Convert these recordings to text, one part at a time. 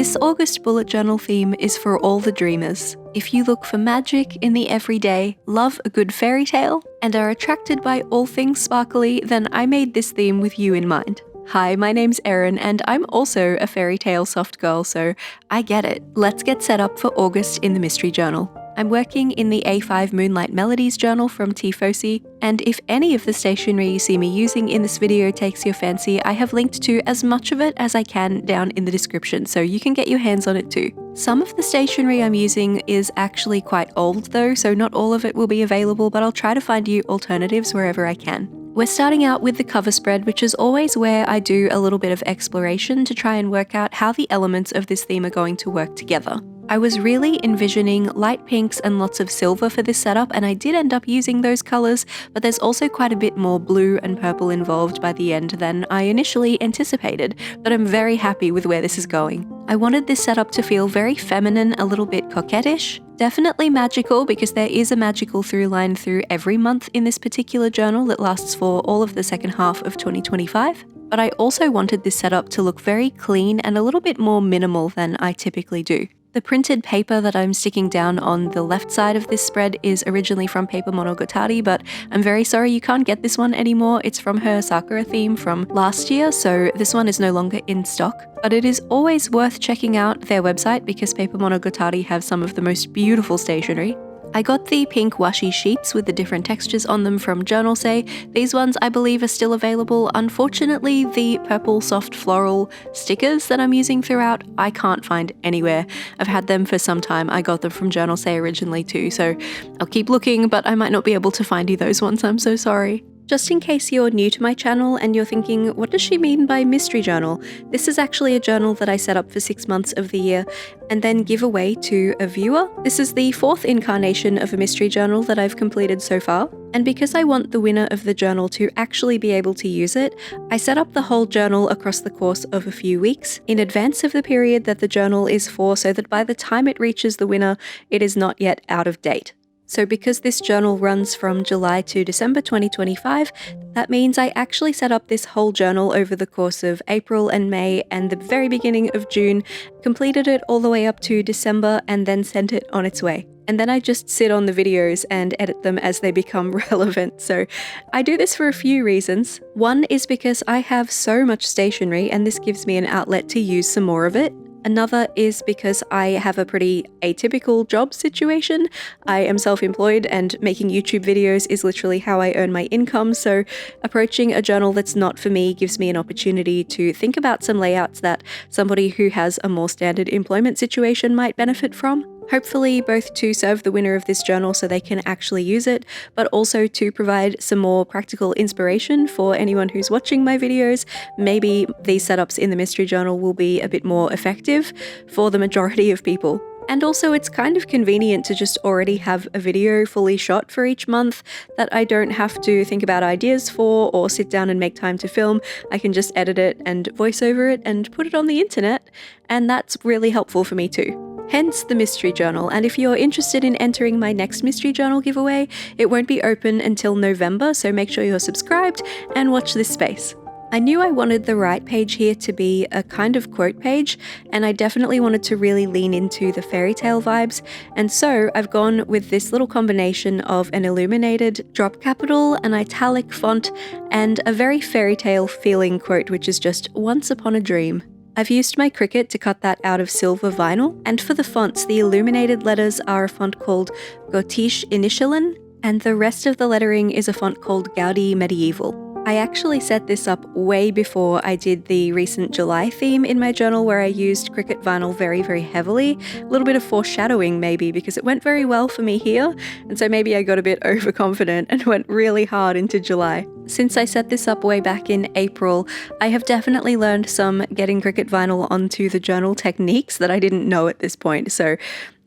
This August bullet journal theme is for all the dreamers. If you look for magic in the everyday, love a good fairy tale, and are attracted by all things sparkly, then I made this theme with you in mind. Hi, my name's Erin, and I'm also a fairy tale soft girl, so I get it. Let's get set up for August in the Mystery Journal. I'm working in the A5 Moonlight Melodies journal from Tifosi, and if any of the stationery you see me using in this video takes your fancy, I have linked to as much of it as I can down in the description, so you can get your hands on it too. Some of the stationery I'm using is actually quite old though, so not all of it will be available, but I'll try to find you alternatives wherever I can. We're starting out with the cover spread, which is always where I do a little bit of exploration to try and work out how the elements of this theme are going to work together. I was really envisioning light pinks and lots of silver for this setup, and I did end up using those colours, but there's also quite a bit more blue and purple involved by the end than I initially anticipated, but I'm very happy with where this is going. I wanted this setup to feel very feminine, a little bit coquettish, definitely magical because there is a magical through line through every month in this particular journal that lasts for all of the second half of 2025. But I also wanted this setup to look very clean and a little bit more minimal than I typically do. The printed paper that I'm sticking down on the left side of this spread is originally from Paper Monogatari, but I'm very sorry you can't get this one anymore. It's from her Sakura theme from last year, so this one is no longer in stock. But it is always worth checking out their website because Paper Monogatari have some of the most beautiful stationery. I got the pink washi sheets with the different textures on them from Journalsay. These ones I believe are still available. Unfortunately, the purple soft floral stickers that I'm using throughout, I can't find anywhere. I've had them for some time. I got them from Journalsay originally too, so I'll keep looking, but I might not be able to find you those ones. I'm so sorry. Just in case you're new to my channel and you're thinking, what does she mean by mystery journal? This is actually a journal that I set up for 6 months of the year and then give away to a viewer. This is the 4th incarnation of a mystery journal that I've completed so far. And because I want the winner of the journal to actually be able to use it, I set up the whole journal across the course of a few weeks in advance of the period that the journal is for, so that by the time it reaches the winner, it is not yet out of date. So because this journal runs from July to December 2025, that means I actually set up this whole journal over the course of April and May and the very beginning of June, completed it all the way up to December, and then sent it on its way. And then I just sit on the videos and edit them as they become relevant. So I do this for a few reasons. One is because I have so much stationery and this gives me an outlet to use some more of it. Another is because I have a pretty atypical job situation. I am self-employed and making YouTube videos is literally how I earn my income, so approaching a journal that's not for me gives me an opportunity to think about some layouts that somebody who has a more standard employment situation might benefit from. Hopefully both to serve the winner of this journal so they can actually use it, but also to provide some more practical inspiration for anyone who's watching my videos. Maybe these setups in the mystery journal will be a bit more effective for the majority of people. And also it's kind of convenient to just already have a video fully shot for each month that I don't have to think about ideas for or sit down and make time to film. I can just edit it and voice over it and put it on the internet, and that's really helpful for me too. Hence the mystery journal, and if you're interested in entering my next mystery journal giveaway, it won't be open until November, so make sure you're subscribed and watch this space. I knew I wanted the right page here to be a kind of quote page, and I definitely wanted to really lean into the fairy tale vibes, and so I've gone with this little combination of an illuminated drop capital, an italic font, and a very fairy tale feeling quote, which is just "Once upon a dream." I've used my Cricut to cut that out of silver vinyl, and for the fonts, the illuminated letters are a font called Gotische Initialen, and the rest of the lettering is a font called Gaudi Medieval. I actually set this up way before I did the recent July theme in my journal where I used Cricut vinyl very, very heavily. A little bit of foreshadowing maybe because it went very well for me here, and so maybe I got a bit overconfident and went really hard into July. Since I set this up way back in April, I have definitely learned some getting Cricut vinyl onto the journal techniques that I didn't know at this point, so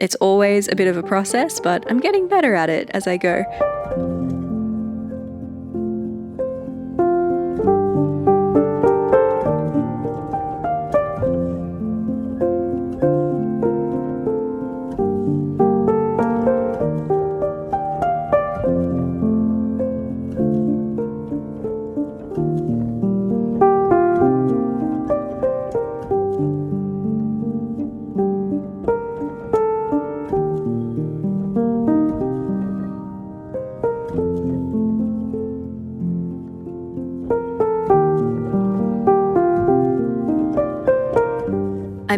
it's always a bit of a process, but I'm getting better at it as I go.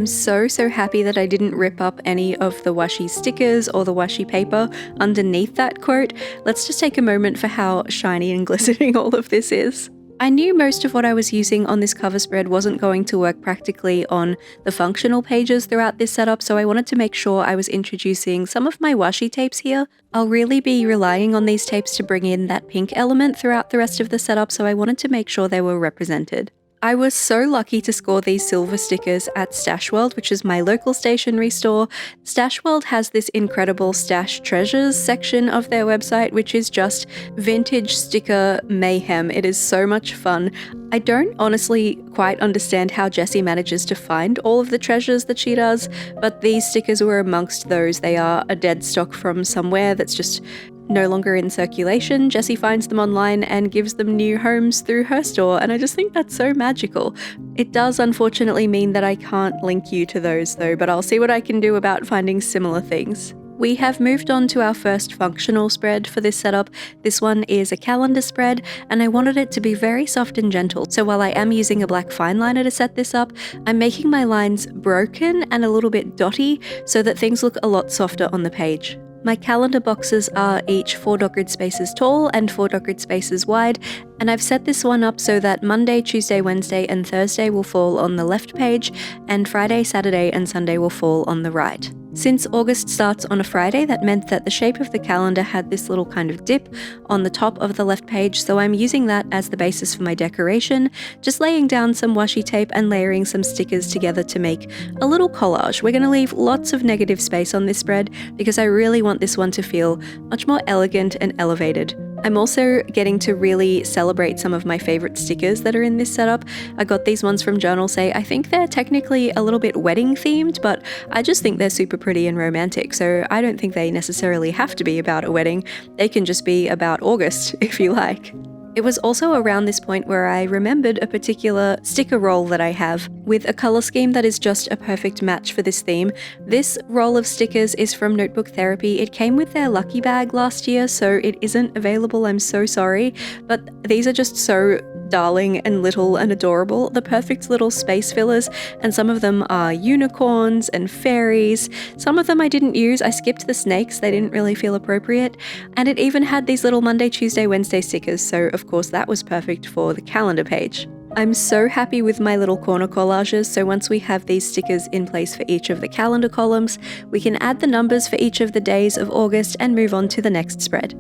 I'm so happy that I didn't rip up any of the washi stickers or the washi paper underneath that quote. Let's just take a moment for how shiny and glistening all of this is. I knew most of what I was using on this cover spread wasn't going to work practically on the functional pages throughout this setup, so I wanted to make sure I was introducing some of my washi tapes here. I'll really be relying on these tapes to bring in that pink element throughout the rest of the setup, so I wanted to make sure they were represented. I was so lucky to score these silver stickers at Stash World, which is my local stationery store. Stash World has this incredible Stash Treasures section of their website, which is just vintage sticker mayhem. It is so much fun. I don't honestly quite understand how Jessie manages to find all of the treasures that she does, but these stickers were amongst those. They are a dead stock from somewhere that's just no longer in circulation. Jessie finds them online and gives them new homes through her store, and I just think that's so magical. It does unfortunately mean that I can't link you to those though, but I'll see what I can do about finding similar things. We have moved on to our first functional spread for this setup. This one is a calendar spread, and I wanted it to be very soft and gentle. So while I am using a black fine liner to set this up, I'm making my lines broken and a little bit dotty so that things look a lot softer on the page. My calendar boxes are each 4 dot grid spaces tall and 4 dot grid spaces wide, and I've set this one up so that Monday, Tuesday, Wednesday, and Thursday will fall on the left page, and Friday, Saturday, and Sunday will fall on the right. Since August starts on a Friday, that meant that the shape of the calendar had this little kind of dip on the top of the left page, so I'm using that as the basis for my decoration, just laying down some washi tape and layering some stickers together to make a little collage. We're going to leave lots of negative space on this spread because I really want this one to feel much more elegant and elevated. I'm also getting to really celebrate some of my favorite stickers that are in this setup. I got these ones from Journal Say. I think they're technically a little bit wedding themed, but I just think they're super pretty and romantic, so I don't think they necessarily have to be about a wedding. They can just be about August, if you like. It was also around this point where I remembered a particular sticker roll that I have with a colour scheme that is just a perfect match for this theme. This roll of stickers is from Notebook Therapy. It came with their lucky bag last year, so it isn't available. I'm so sorry, but these are just so darling and little and adorable. The perfect little space fillers, and some of them are unicorns and fairies. Some of them I didn't use. I skipped the snakes. They didn't really feel appropriate. And it even had these little Monday, Tuesday, Wednesday stickers, so of course that was perfect for the calendar page. I'm so happy with my little corner collages, so once we have these stickers in place for each of the calendar columns, we can add the numbers for each of the days of August and move on to the next spread.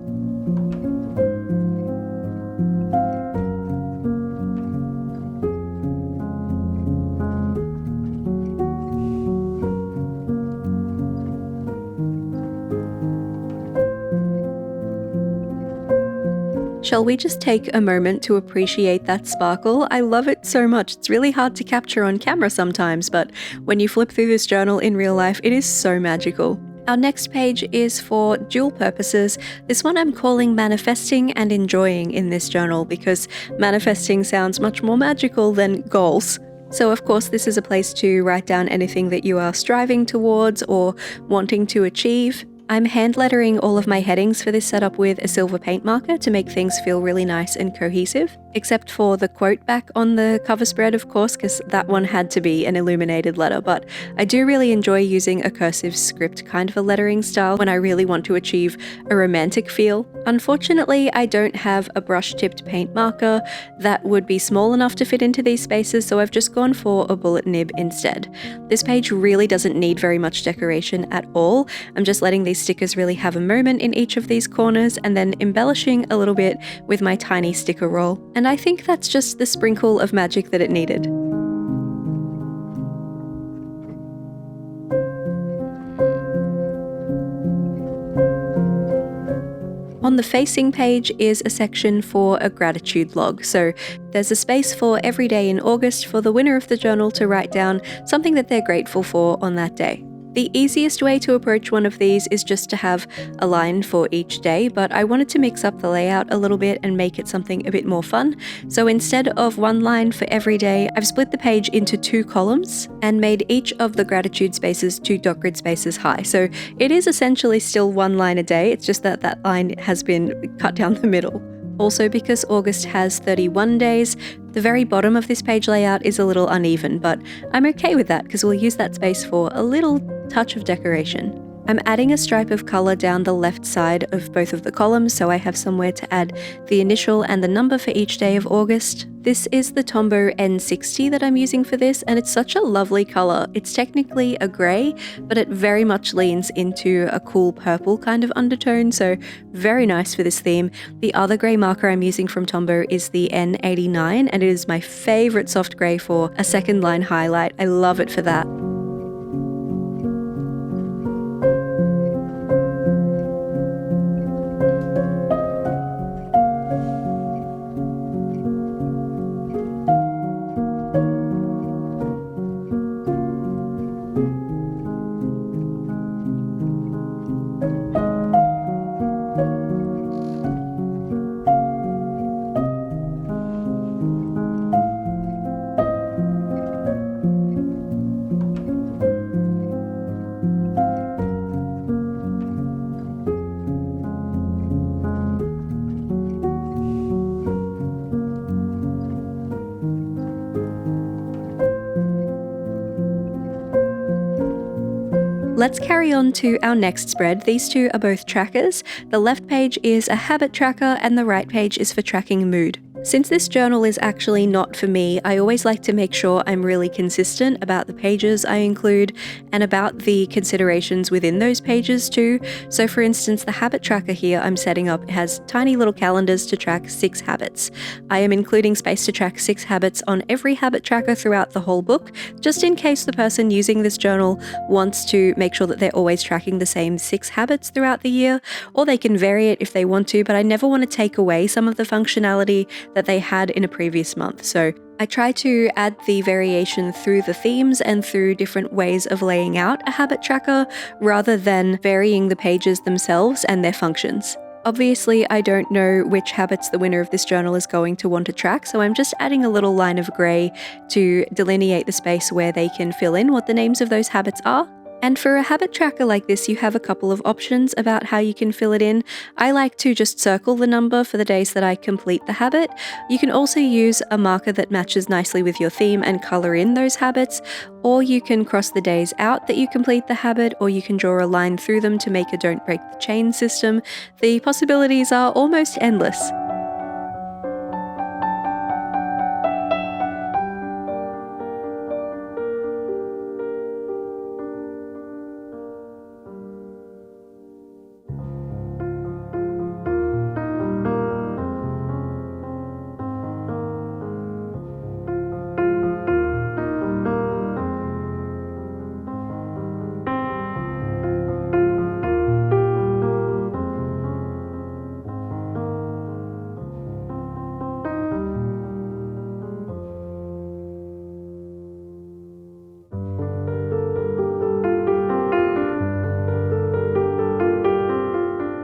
Shall we just take a moment to appreciate that sparkle? I love it so much. It's really hard to capture on camera sometimes, but when you flip through this journal in real life, it is so magical. Our next page is for dual purposes. This one I'm calling Manifesting and Enjoying in this journal because manifesting sounds much more magical than goals. So of course this is a place to write down anything that you are striving towards or wanting to achieve. I'm hand lettering all of my headings for this setup with a silver paint marker to make things feel really nice and cohesive, except for the quote back on the cover spread, of course, because that one had to be an illuminated letter, but I do really enjoy using a cursive script kind of a lettering style when I really want to achieve a romantic feel. Unfortunately, I don't have a brush-tipped paint marker that would be small enough to fit into these spaces, so I've just gone for a bullet nib instead. This page really doesn't need very much decoration at all. I'm just letting these stickers really have a moment in each of these corners and then embellishing a little bit with my tiny sticker roll. And I think that's just the sprinkle of magic that it needed. On the facing page is a section for a gratitude log. So there's a space for every day in August for the winner of the journal to write down something that they're grateful for on that day. The easiest way to approach one of these is just to have a line for each day, but I wanted to mix up the layout a little bit and make it something a bit more fun. So instead of one line for every day, I've split the page into 2 columns and made each of the gratitude spaces 2 dot grid spaces high. So it is essentially still 1 line a day, it's just that that line has been cut down the middle. Also, because August has 31 days, The very bottom of this page layout is a little uneven, but I'm okay with that because we'll use that space for a little touch of decoration. I'm adding a stripe of colour down the left side of both of the columns so I have somewhere to add the initial and the number for each day of August. This is the Tombow N60 that I'm using for this, and it's such a lovely colour. It's technically a grey, but it very much leans into a cool purple kind of undertone, so very nice for this theme. The other grey marker I'm using from Tombow is the N89, and it is my favourite soft grey for a second line highlight. I love it for that. Let's carry on to our next spread. These two are both trackers. The left page is a habit tracker and the right page is for tracking mood. Since this journal is actually not for me, I always like to make sure I'm really consistent about the pages I include and about the considerations within those pages too. So for instance, the habit tracker here I'm setting up has tiny little calendars to track 6 habits. I am including space to track 6 habits on every habit tracker throughout the whole book, just in case the person using this journal wants to make sure that they're always tracking the same 6 habits throughout the year, or they can vary it if they want to, but I never want to take away some of the functionality that they had in a previous month. So I try to add the variation through the themes and through different ways of laying out a habit tracker rather than varying the pages themselves and their functions. Obviously, I don't know which habits the winner of this journal is going to want to track, so I'm just adding a little line of grey to delineate the space where they can fill in what the names of those habits are. And for a habit tracker like this, you have a couple of options about how you can fill it in. I like to just circle the number for the days that I complete the habit. You can also use a marker that matches nicely with your theme and colour in those habits, or you can cross the days out that you complete the habit, or you can draw a line through them to make a don't break the chain system. The possibilities are almost endless.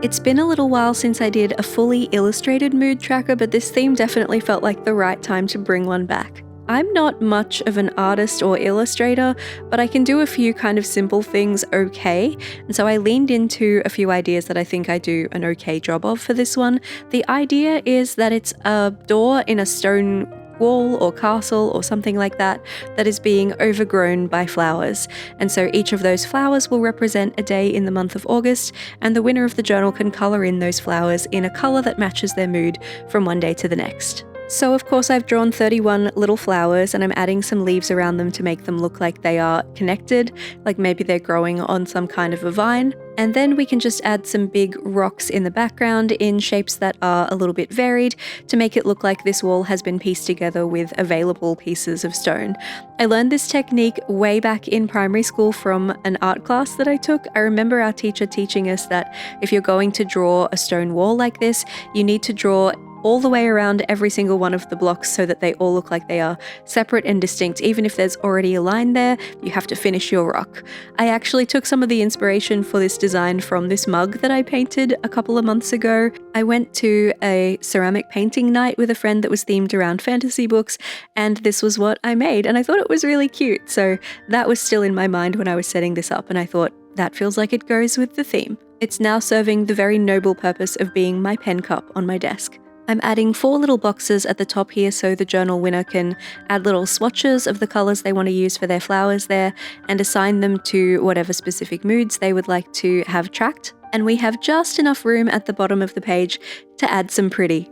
It's been a little while since I did a fully illustrated mood tracker, but this theme definitely felt like the right time to bring one back. I'm not much of an artist or illustrator, but I can do a few kind of simple things okay, and so I leaned into a few ideas that I think I do an okay job of for this one. The idea is that it's a door in a stone wall or castle or something like that that is being overgrown by flowers, and so each of those flowers will represent a day in the month of August, and the winner of the journal can colour in those flowers in a colour that matches their mood from one day to the next. So of course I've drawn 31 little flowers and I'm adding some leaves around them to make them look like they are connected, like maybe they're growing on some kind of a vine. And then we can just add some big rocks in the background in shapes that are a little bit varied to make it look like this wall has been pieced together with available pieces of stone. I learned this technique way back in primary school from an art class that I took. I remember our teacher teaching us that if you're going to draw a stone wall like this, you need to draw all the way around every single one of the blocks so that they all look like they are separate and distinct. Even if there's already a line there, you have to finish your rock. I actually took some of the inspiration for this design from this mug that I painted a couple of months ago. I went to a ceramic painting night with a friend that was themed around fantasy books, and this was what I made, and I thought it was really cute. So that was still in my mind when I was setting this up, and I thought, that feels like it goes with the theme. It's now serving the very noble purpose of being my pen cup on my desk. I'm adding 4 little boxes at the top here so the journal winner can add little swatches of the colours they want to use for their flowers there and assign them to whatever specific moods they would like to have tracked. And we have just enough room at the bottom of the page to add some pretty.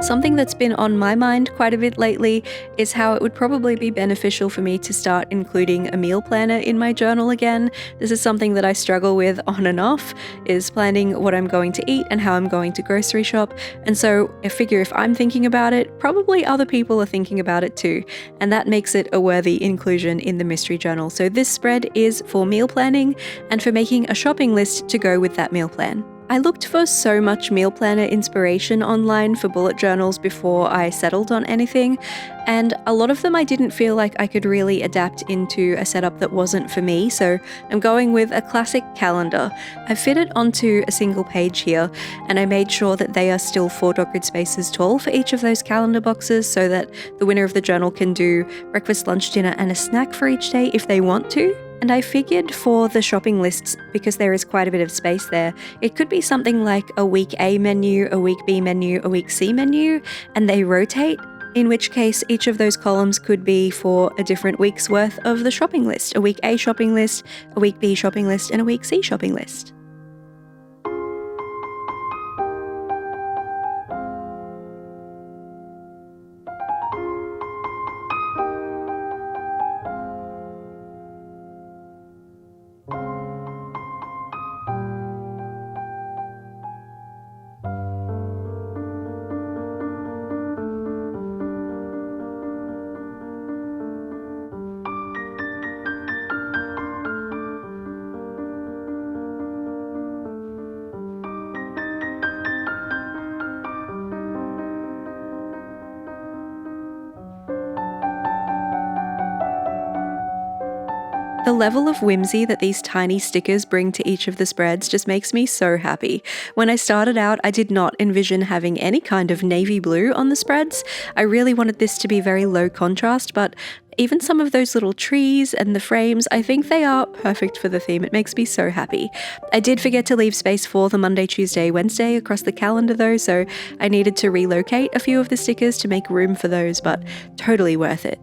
Something that's been on my mind quite a bit lately is how it would probably be beneficial for me to start including a meal planner in my journal again. This is something that I struggle with on and off, is planning what I'm going to eat and how I'm going to grocery shop. And so I figure if I'm thinking about it, probably other people are thinking about it too. And that makes it a worthy inclusion in the mystery journal. So this spread is for meal planning and for making a shopping list to go with that meal plan. I looked for so much meal planner inspiration online for bullet journals before I settled on anything, and a lot of them I didn't feel like I could really adapt into a setup that wasn't for me, so I'm going with a classic calendar. I fit it onto a single page here, and I made sure that they are still 4 dot grid spaces tall for each of those calendar boxes so that the winner of the journal can do breakfast, lunch, dinner, and a snack for each day if they want to. And I figured for the shopping lists, because there is quite a bit of space there, it could be something like a week A menu, a week B menu, a week C menu, and they rotate, in which case each of those columns could be for a different week's worth of the shopping list. A week A shopping list, a week B shopping list, and a week C shopping list. The level of whimsy that these tiny stickers bring to each of the spreads just makes me so happy. When I started out, I did not envision having any kind of navy blue on the spreads. I really wanted this to be very low contrast, but even some of those little trees and the frames, I think they are perfect for the theme. It makes me so happy. I did forget to leave space for the Monday, Tuesday, Wednesday across the calendar though, so I needed to relocate a few of the stickers to make room for those, but totally worth it.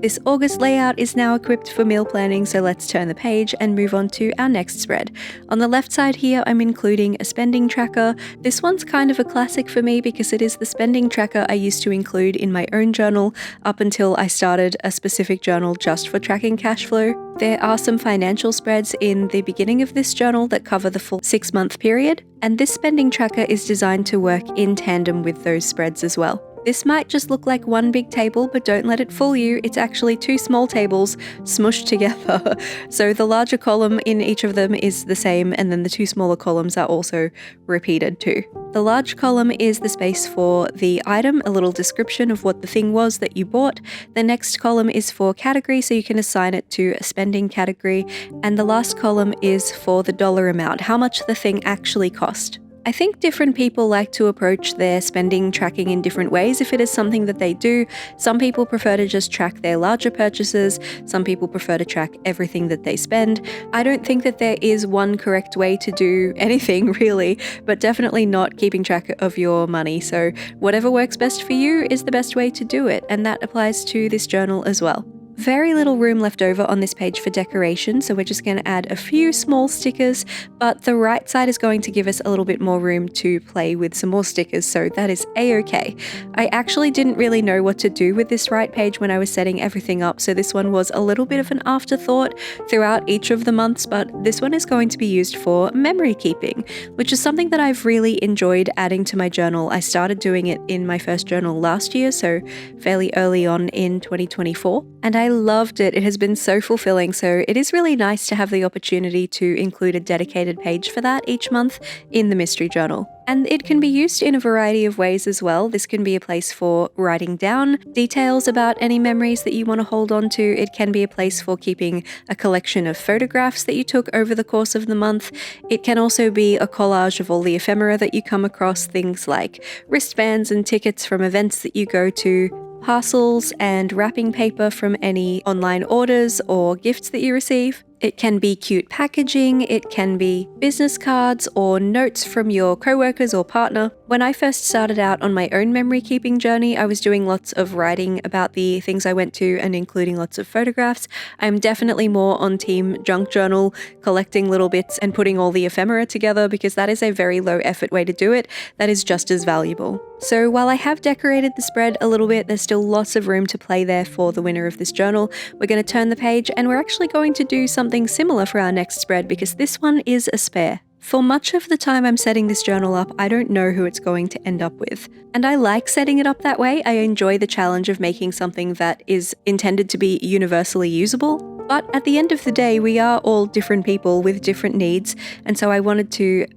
This August layout is now equipped for meal planning, so let's turn the page and move on to our next spread. On the left side here, I'm including a spending tracker. This one's kind of a classic for me because it is the spending tracker I used to include in my own journal up until I started a specific journal just for tracking cash flow. There are some financial spreads in the beginning of this journal that cover the full 6-month period, and this spending tracker is designed to work in tandem with those spreads as well. This might just look like one big table, but don't let it fool you, it's actually 2 small tables smushed together. So the larger column in each of them is the same, and then the 2 smaller columns are also repeated too. The large column is the space for the item, a little description of what the thing was that you bought. The next column is for category, so you can assign it to a spending category. And the last column is for the dollar amount, how much the thing actually cost. I think different people like to approach their spending tracking in different ways if it is something that they do. Some people prefer to just track their larger purchases, some people prefer to track everything that they spend. I don't think that there is one correct way to do anything really, but definitely not keeping track of your money. So whatever works best for you is the best way to do it, and that applies to this journal as well. Very little room left over on this page for decoration, so we're just going to add a few small stickers, but the right side is going to give us a little bit more room to play with some more stickers, so that is a-okay. I actually didn't really know what to do with this right page when I was setting everything up, so this one was a little bit of an afterthought throughout each of the months, but this one is going to be used for memory keeping, which is something that I've really enjoyed adding to my journal. I started doing it in my first journal last year, so fairly early on in 2024, and I loved it. It has been so fulfilling, so it is really nice to have the opportunity to include a dedicated page for that each month in the mystery journal. And it can be used in a variety of ways as well. This can be a place for writing down details about any memories that you want to hold on to. It can be a place for keeping a collection of photographs that you took over the course of the month. It can also be a collage of all the ephemera that you come across, things like wristbands and tickets from events that you go to, parcels and wrapping paper from any online orders or gifts that you receive. It can be cute packaging, it can be business cards or notes from your coworkers or partner. When I first started out on my own memory keeping journey, I was doing lots of writing about the things I went to and including lots of photographs. I'm definitely more on team junk journal, collecting little bits and putting all the ephemera together, because that is a very low effort way to do it that is just as valuable. So while I have decorated the spread a little bit, there's still lots of room to play there for the winner of this journal. We're going to turn the page and we're actually going to do something similar for our next spread, because this one is a spare. For much of the time I'm setting this journal up, I don't know who it's going to end up with. And I like setting it up that way. I enjoy the challenge of making something that is intended to be universally usable. But at the end of the day, we are all different people with different needs, and so I wanted to,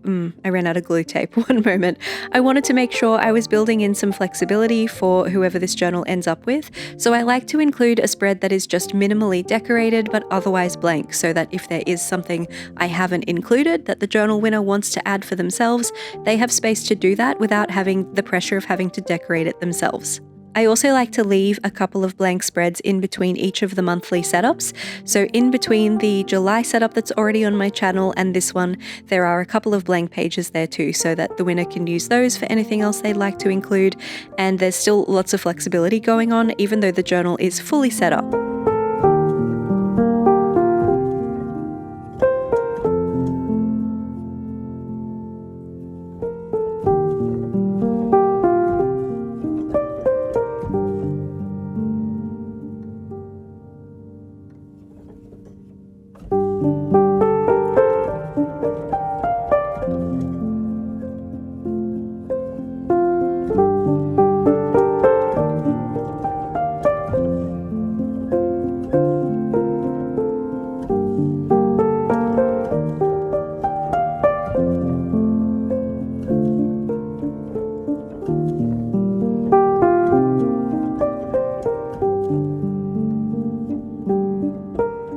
I ran out of glue tape, one moment. I wanted to make sure I was building in some flexibility for whoever this journal ends up with, so I like to include a spread that is just minimally decorated but otherwise blank, so that if there is something I haven't included that the journal winner wants to add for themselves, they have space to do that without having the pressure of having to decorate it themselves. I also like to leave a couple of blank spreads in between each of the monthly setups. So in between the July setup that's already on my channel and this one, there are a couple of blank pages there too, so that the winner can use those for anything else they'd like to include. And there's still lots of flexibility going on, even though the journal is fully set up.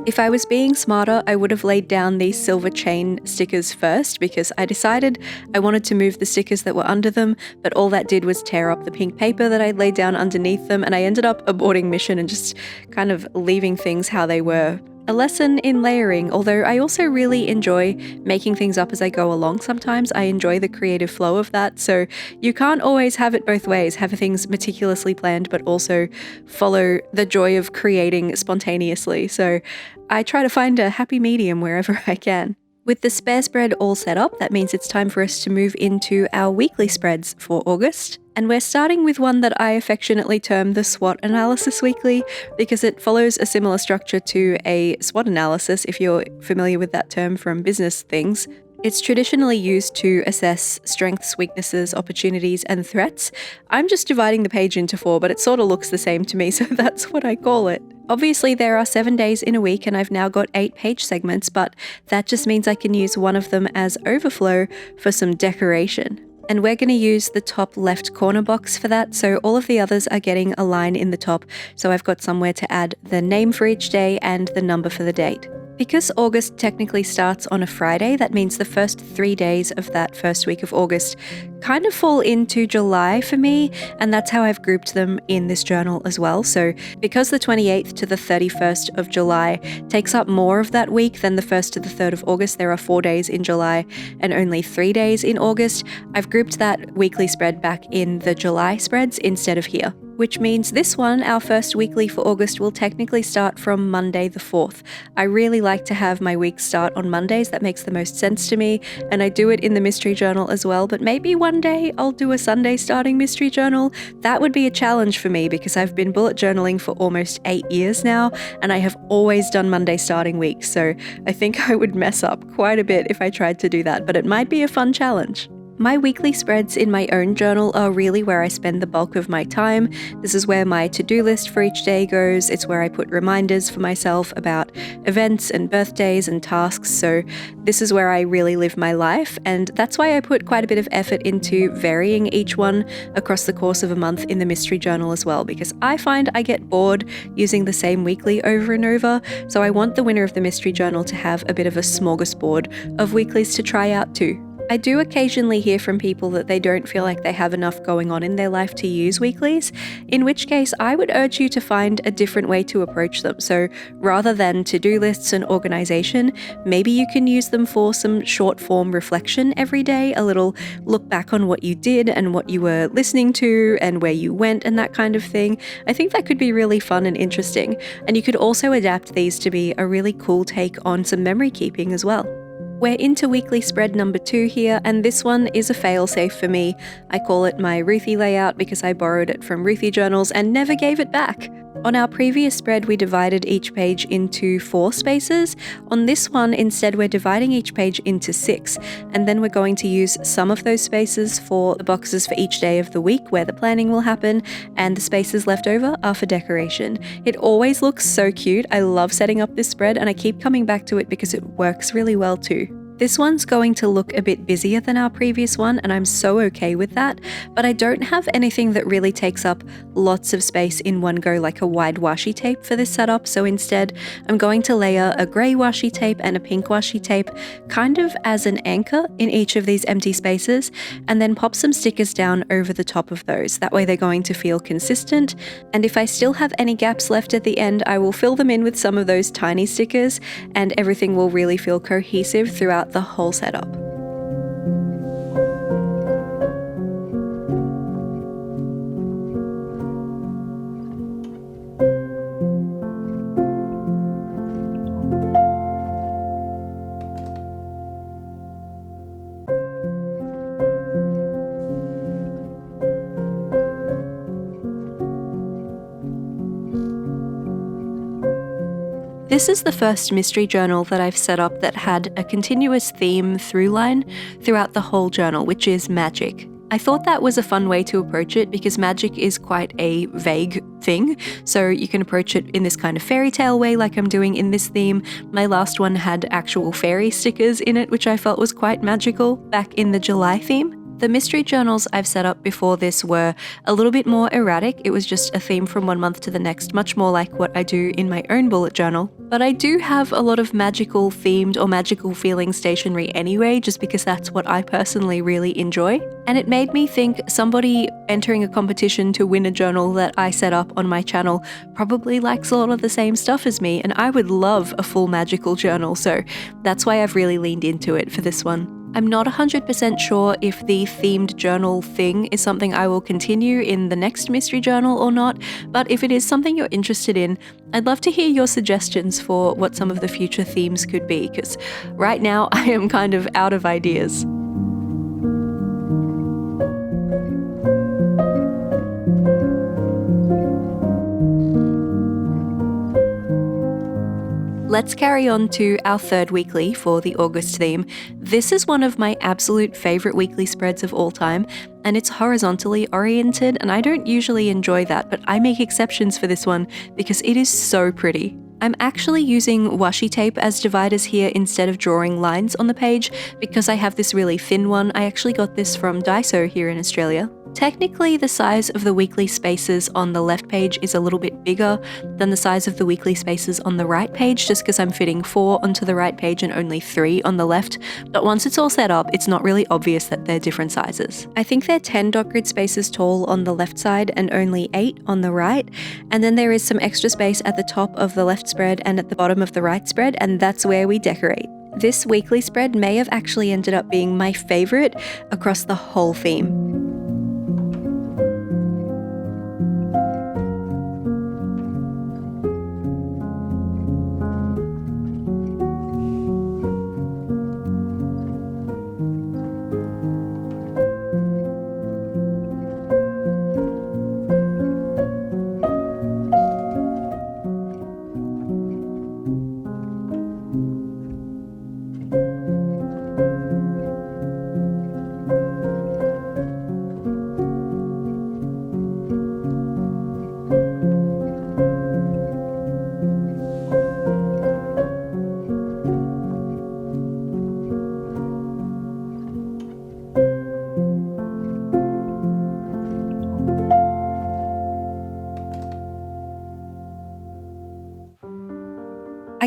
If I was being smarter, I would have laid down these silver chain stickers first, because I decided I wanted to move the stickers that were under them, but all that did was tear up the pink paper that I'd laid down underneath them, and I ended up aborting mission and just kind of leaving things how they were. A lesson in layering, although I also really enjoy making things up as I go along sometimes. I enjoy the creative flow of that, so you can't always have it both ways, have things meticulously planned but also follow the joy of creating spontaneously. So I try to find a happy medium wherever I can. With the spare spread all set up, that means it's time for us to move into our weekly spreads for August. And we're starting with one that I affectionately term the SWOT Analysis Weekly, because it follows a similar structure to a SWOT analysis, if you're familiar with that term from business things. It's traditionally used to assess strengths, weaknesses, opportunities, and threats. I'm just dividing the page into 4, but it sort of looks the same to me, so that's what I call it. Obviously, there are 7 days in a week, and I've now got 8 page segments, but that just means I can use one of them as overflow for some decoration. And we're going to use the top left corner box for that, so all of the others are getting a line in the top, so I've got somewhere to add the name for each day and the number for the date. Because August technically starts on a Friday, that means the first 3 days of that first week of August kind of fall into July for me, and that's how I've grouped them in this journal as well. So because the 28th to the 31st of July takes up more of that week than the 1st to the 3rd of August, there are 4 days in July and only 3 days in August, I've grouped that weekly spread back in the July spreads instead of here. which means this one, our first weekly for August, will technically start from Monday the 4th. I really like to have my week start on Mondays. That makes the most sense to me, and I do it in the mystery journal as well, but maybe one day I'll do a Sunday starting mystery journal. That would be a challenge for me because I've been bullet journaling for almost 8 years now, and I have always done Monday starting weeks, so I think I would mess up quite a bit if I tried to do that, but it might be a fun challenge. My weekly spreads in my own journal are really where I spend the bulk of my time. This is where my to-do list for each day goes. It's where I put reminders for myself about events and birthdays and tasks. So this is where I really live my life. And that's why I put quite a bit of effort into varying each one across the course of a month in the mystery journal as well, because I find I get bored using the same weekly over and over. So I want the winner of the mystery journal to have a bit of a smorgasbord of weeklies to try out too. I do occasionally hear from people that they don't feel like they have enough going on in their life to use weeklies, in which case I would urge you to find a different way to approach them. So rather than to-do lists and organization, maybe you can use them for some short form reflection every day, a little look back on what you did and what you were listening to and where you went and that kind of thing. I think that could be really fun and interesting. And you could also adapt these to be a really cool take on some memory keeping as well. We're into weekly spread number 2 here, and this one is a fail-safe for me. I call it my Ruthie layout because I borrowed it from Ruthie journals and never gave it back. On our previous spread, we divided each page into 4 spaces. On this one, instead, we're dividing each page into 6, and then we're going to use some of those spaces for the boxes for each day of the week where the planning will happen, and the spaces left over are for decoration. It always looks so cute. I love setting up this spread, and I keep coming back to it because it works really well too. This one's going to look a bit busier than our previous one, and I'm so okay with that, but I don't have anything that really takes up lots of space in one go like a wide washi tape for this setup, so instead I'm going to layer a grey washi tape and a pink washi tape kind of as an anchor in each of these empty spaces, and then pop some stickers down over the top of those. That way they're going to feel consistent, and if I still have any gaps left at the end, I will fill them in with some of those tiny stickers, and everything will really feel cohesive throughout the whole setup. This is the first mystery journal that I've set up that had a continuous theme through line throughout the whole journal, which is magic. I thought that was a fun way to approach it because magic is quite a vague thing, so you can approach it in this kind of fairy tale way like I'm doing in this theme. My last one had actual fairy stickers in it, which I felt was quite magical back in the July theme. The mystery journals I've set up before this were a little bit more erratic. It was just a theme from one month to the next, much more like what I do in my own bullet journal. But I do have a lot of magical themed or magical feeling stationery anyway, just because that's what I personally really enjoy. And it made me think somebody entering a competition to win a journal that I set up on my channel probably likes a lot of the same stuff as me, and I would love a full magical journal, so that's why I've really leaned into it for this one. I'm not 100% sure if the themed journal thing is something I will continue in the next mystery journal or not, but if it is something you're interested in, I'd love to hear your suggestions for what some of the future themes could be, because right now I am kind of out of ideas. Let's carry on to our third weekly for the August theme. This is one of my absolute favourite weekly spreads of all time, and it's horizontally oriented, and I don't usually enjoy that, but I make exceptions for this one because it is so pretty. I'm actually using washi tape as dividers here instead of drawing lines on the page because I have this really thin one. I actually got this from Daiso here in Australia. Technically, the size of the weekly spaces on the left page is a little bit bigger than the size of the weekly spaces on the right page, just because I'm fitting 4 onto the right page and only 3 on the left. But once it's all set up, it's not really obvious that they're different sizes. I think they're 10 dot grid spaces tall on the left side and only 8 on the right. And then there is some extra space at the top of the left spread and at the bottom of the right spread, and that's where we decorate. This weekly spread may have actually ended up being my favorite across the whole theme.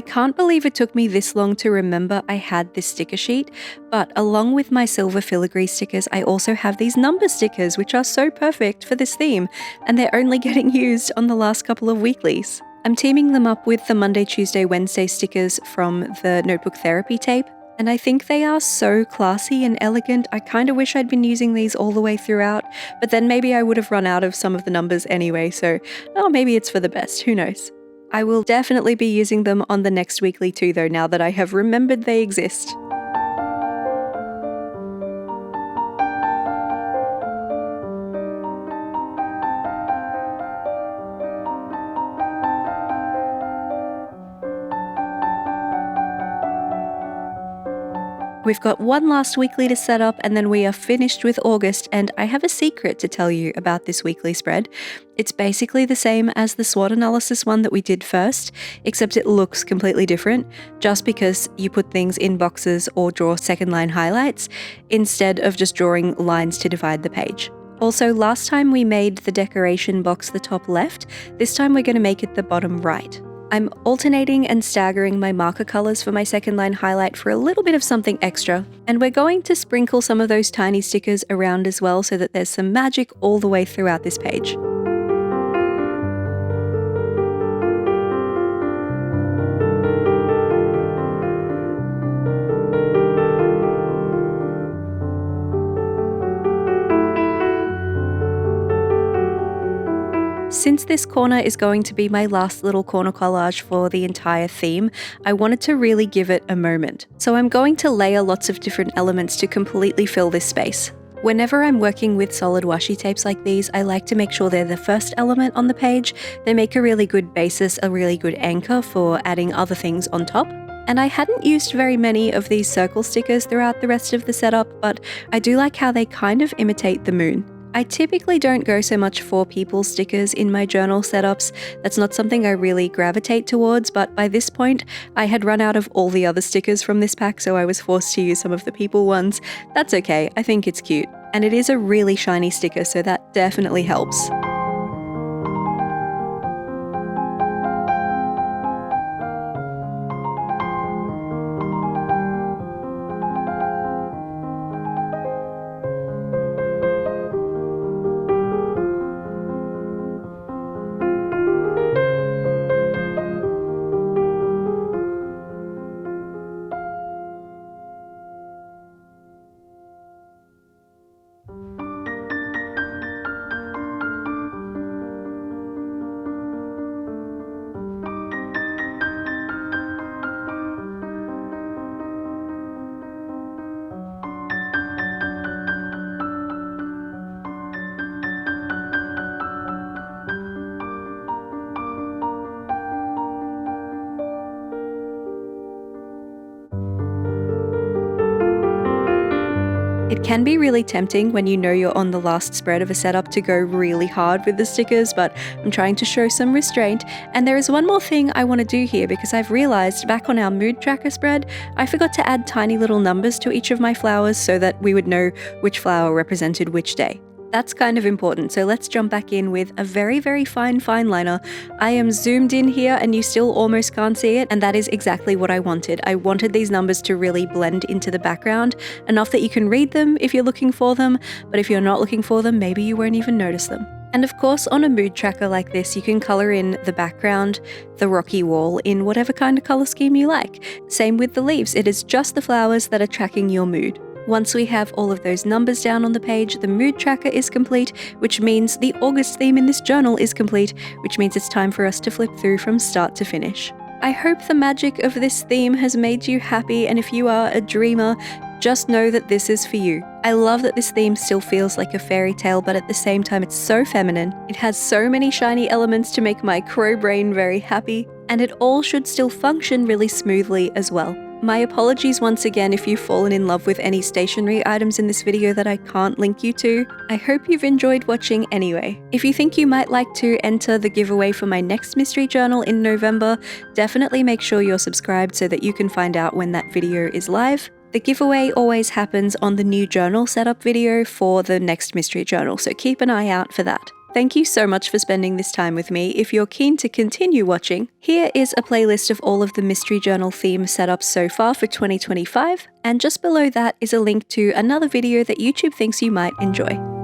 I can't believe it took me this long to remember I had this sticker sheet, but along with my silver filigree stickers, I also have these number stickers, which are so perfect for this theme, and they're only getting used on the last couple of weeklies. I'm teaming them up with the Monday, Tuesday, Wednesday stickers from the Notebook Therapy tape, and I think they are so classy and elegant. I kind of wish I'd been using these all the way throughout, but then maybe I would have run out of some of the numbers anyway, so maybe it's for the best, who knows. I will definitely be using them on the next weekly too though, now that I have remembered they exist. We've got one last weekly to set up and then we are finished with August, and I have a secret to tell you about this weekly spread. It's basically the same as the SWOT analysis one that we did first, except it looks completely different, just because you put things in boxes or draw second line highlights, instead of just drawing lines to divide the page. Also, last time we made the decoration box the top left, this time we're going to make it the bottom right. I'm alternating and staggering my marker colors for my second line highlight for a little bit of something extra, and we're going to sprinkle some of those tiny stickers around as well so that there's some magic all the way throughout this page. Since this corner is going to be my last little corner collage for the entire theme, I wanted to really give it a moment. So I'm going to layer lots of different elements to completely fill this space. Whenever I'm working with solid washi tapes like these, I like to make sure they're the first element on the page. They make a really good basis, a really good anchor for adding other things on top. And I hadn't used very many of these circle stickers throughout the rest of the setup, but I do like how they kind of imitate the moon. I typically don't go so much for people stickers in my journal setups. That's not something I really gravitate towards, but by this point, I had run out of all the other stickers from this pack, so I was forced to use some of the people ones. That's okay, I think it's cute. And it is a really shiny sticker, so that definitely helps. It can be really tempting when you know you're on the last spread of a setup to go really hard with the stickers, but I'm trying to show some restraint. And there is one more thing I want to do here, because I've realized back on our mood tracker spread, I forgot to add tiny little numbers to each of my flowers so that we would know which flower represented which day. That's kind of important, so let's jump back in with a very, very fine liner. I am zoomed in here and you still almost can't see it, and that is exactly what I wanted. I wanted these numbers to really blend into the background, enough that you can read them if you're looking for them, but if you're not looking for them, maybe you won't even notice them. And of course, on a mood tracker like this, you can color in the background, the rocky wall, in whatever kind of color scheme you like. Same with the leaves, it is just the flowers that are tracking your mood. Once we have all of those numbers down on the page, the mood tracker is complete, which means the August theme in this journal is complete, which means it's time for us to flip through from start to finish. I hope the magic of this theme has made you happy, and if you are a dreamer, just know that this is for you. I love that this theme still feels like a fairy tale, but at the same time it's so feminine. It has so many shiny elements to make my crow brain very happy, and it all should still function really smoothly as well. My apologies once again if you've fallen in love with any stationery items in this video that I can't link you to. I hope you've enjoyed watching anyway. If you think you might like to enter the giveaway for my next mystery journal in November, definitely make sure you're subscribed so that you can find out when that video is live. The giveaway always happens on the new journal setup video for the next mystery journal, so keep an eye out for that. Thank you so much for spending this time with me. If you're keen to continue watching, here is a playlist of all of the Mystery Journal theme setups so far for 2025, and just below that is a link to another video that YouTube thinks you might enjoy.